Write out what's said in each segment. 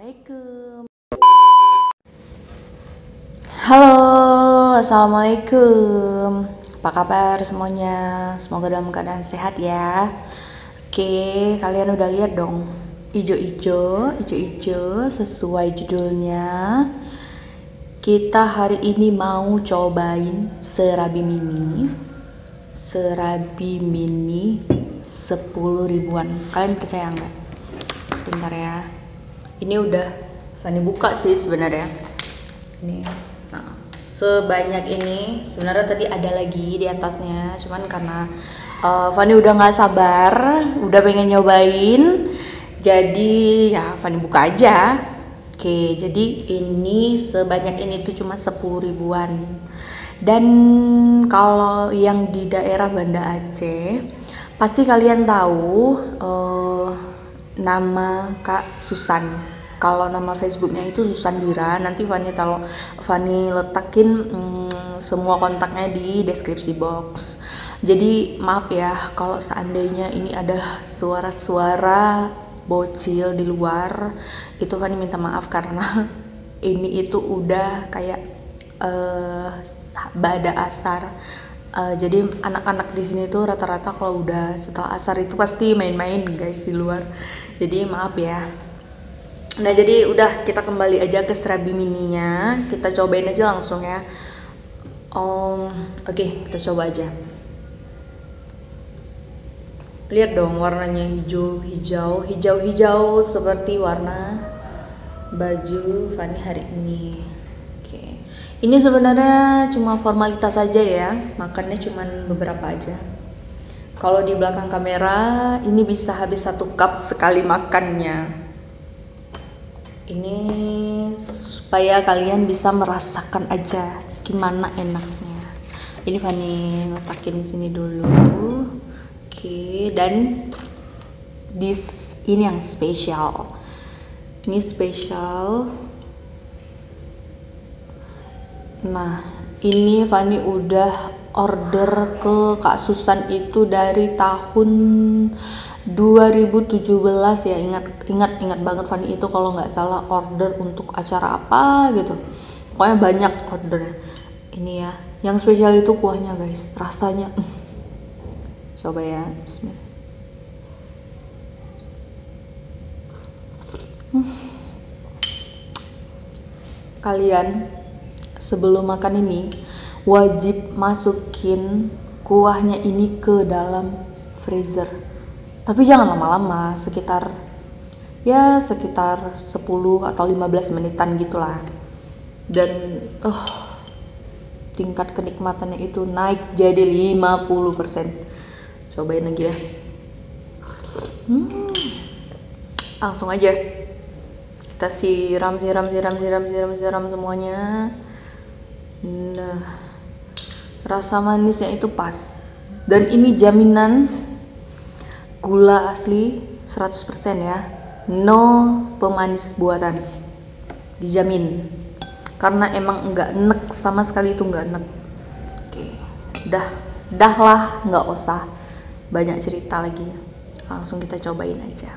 Assalamualaikum. Halo, assalamualaikum. Apa kabar semuanya? Semoga dalam keadaan sehat ya. Oke, kalian udah lihat dong? Ijo-ijo sesuai judulnya. Kita hari ini mau cobain serabi mini 10 ribuan. Kalian percaya nggak? Bentar ya. Ini udah Fanny buka sih sebenarnya. Ini, nah, sebanyak ini. Sebenarnya tadi ada lagi di atasnya, cuman karena Fanny udah nggak sabar, udah pengen nyobain, jadi ya Fanny buka aja. Oke, jadi ini sebanyak ini tuh cuma 10 ribuan. Dan kalau yang di daerah Banda Aceh, pasti kalian tahu nama Kak Susan. Kalau nama Facebooknya itu Susandira. Nanti Fanny letakin semua kontaknya di deskripsi box. Jadi maaf ya kalau seandainya ini ada suara-suara bocil di luar, itu Fanny minta maaf karena ini itu udah kayak bada asar. Jadi anak-anak di sini tuh rata-rata kalau udah setelah asar itu pasti main-main guys di luar. Jadi maaf ya. Nah, jadi udah, kita kembali aja ke serabi mininya. Kita cobain aja langsung ya. Oke, kita coba aja. Lihat dong warnanya hijau seperti warna baju Fanny hari ini. Oke. Ini sebenarnya cuma formalitas saja ya, makannya cuma beberapa aja. Kalau di belakang kamera ini bisa habis 1 cup sekali makannya. Ini supaya kalian bisa merasakan aja gimana enaknya. Ini Fanny letakin di sini dulu. Oke, dan ini yang spesial. Ini spesial. Nah, ini Fanny udah order ke Kak Susan itu dari tahun 2017 ya. Ingat banget Fanny itu kalau nggak salah order untuk acara apa gitu. Pokoknya banyak ordernya. Ini ya, yang spesial itu kuahnya guys, rasanya. Coba ya, bismillah. Kalian sebelum makan ini wajib masukin kuahnya ini ke dalam freezer. Tapi jangan lama-lama, sekitar 10 atau 15 menitan gitulah. Dan tingkat kenikmatannya itu naik jadi 50%. Cobain lagi ya. Langsung aja. Kita siram semuanya. Nah, rasa manisnya itu pas. Dan ini jaminan gula asli 100% ya. No pemanis buatan. Dijamin. Karena emang enggak enek, sama sekali itu enggak enek. Oke. Dah lah, enggak usah banyak cerita lagi. Langsung kita cobain aja.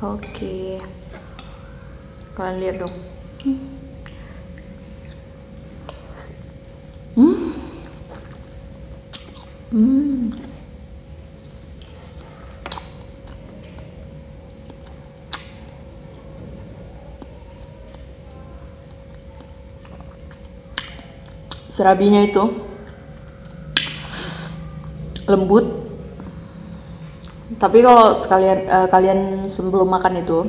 Oke. Kalian lihat dong. Serabinya itu lembut. Tapi kalau kalian sebelum makan itu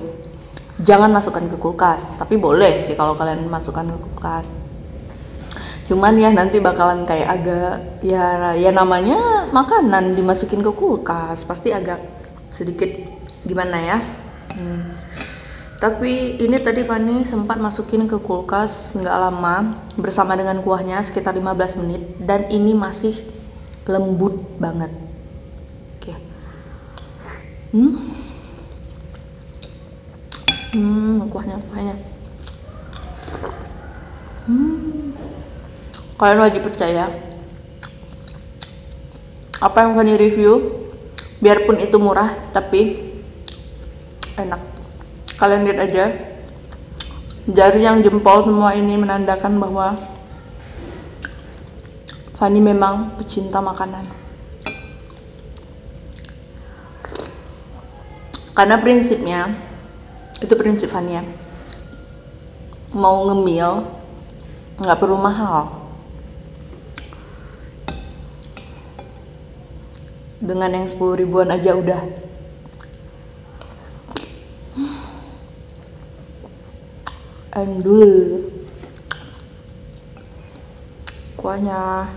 jangan masukkan ke kulkas. Tapi boleh sih kalau kalian masukkan ke kulkas. Cuman ya nanti bakalan kayak agak ya namanya makanan dimasukin ke kulkas, pasti agak sedikit gimana ya. Tapi ini tadi Fanny sempat masukin ke kulkas nggak lama bersama dengan kuahnya sekitar 15 menit dan ini masih lembut banget. Oke. Kuahnya. Kalian wajib percaya apa yang Fanny review, biarpun itu murah tapi enak. Kalian lihat aja Jari yang jempol semua ini menandakan bahwa Fanny memang pecinta makanan. Karena prinsipnya, itu prinsip Fanny ya, mau ngemil nggak perlu mahal. Dengan yang 10 ribuan aja udah. Endul kuahnya.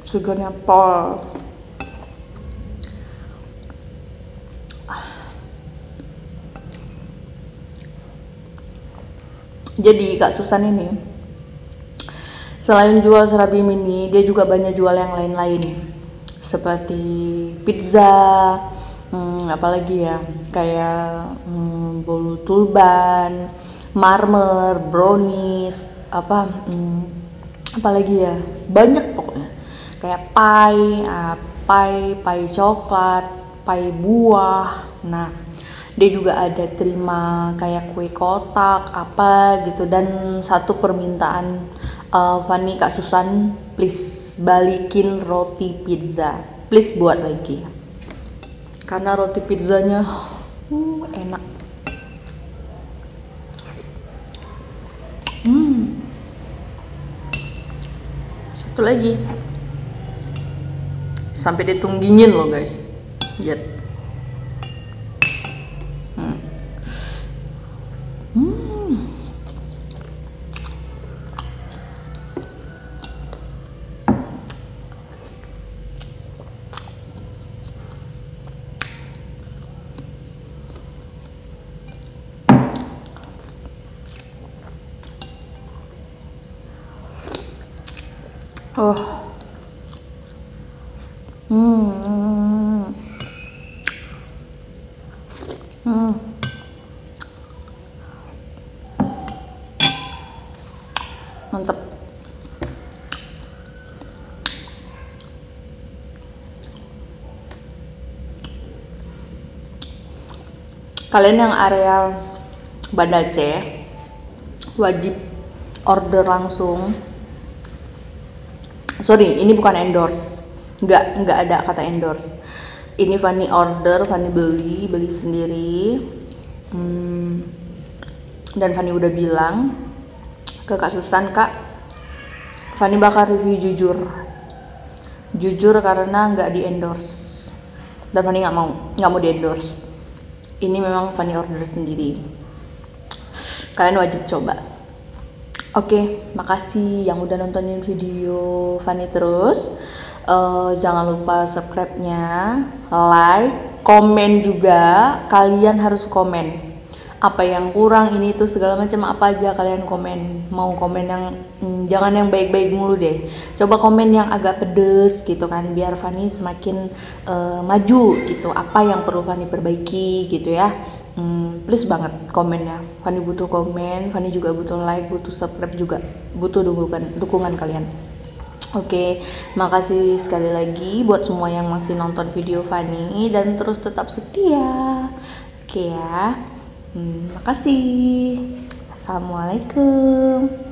Segarnya pol. Jadi Kak Susan ini selain jual serabi mini, dia juga banyak jual yang lain-lain seperti pizza, apalagi ya, kayak bolu turban, marmer, brownies, apalagi ya, banyak pokoknya. Kayak pie coklat, pie buah. Nah, dia juga ada terima kayak kue kotak apa gitu. Dan satu permintaan Fanny, Kak Susan, please balikin roti pizza, please buat lagi karena roti pizzanya enak. Satu lagi sampai ditunggingin loh guys, lihat. Mantap. Kalian yang area Banda Aceh wajib order langsung. Sorry, ini bukan endorse, nggak ada kata endorse. Ini Fanny order, Fanny beli sendiri. Dan Fanny udah bilang ke Kak Susan, Kak, Fanny bakal review jujur karena nggak di endorse, dan Fanny nggak mau di endorse. Ini memang Fanny order sendiri, kalian wajib coba. Oke, makasih yang udah nontonin video Fanny terus. Jangan lupa subscribe-nya, like, komen juga. Kalian harus komen apa yang kurang, ini tuh segala macam, apa aja kalian komen. Mau komen yang jangan yang baik-baik mulu deh, coba komen yang agak pedes gitu kan, biar Fanny semakin maju gitu. Apa yang perlu Fanny perbaiki gitu ya. Please banget komennya, Fanny butuh komen, Fanny juga butuh like, butuh subscribe juga, butuh dukungan kalian. Oke, makasih sekali lagi buat semua yang masih nonton video Fanny dan terus tetap setia. Oke ya. Makasih. Assalamualaikum.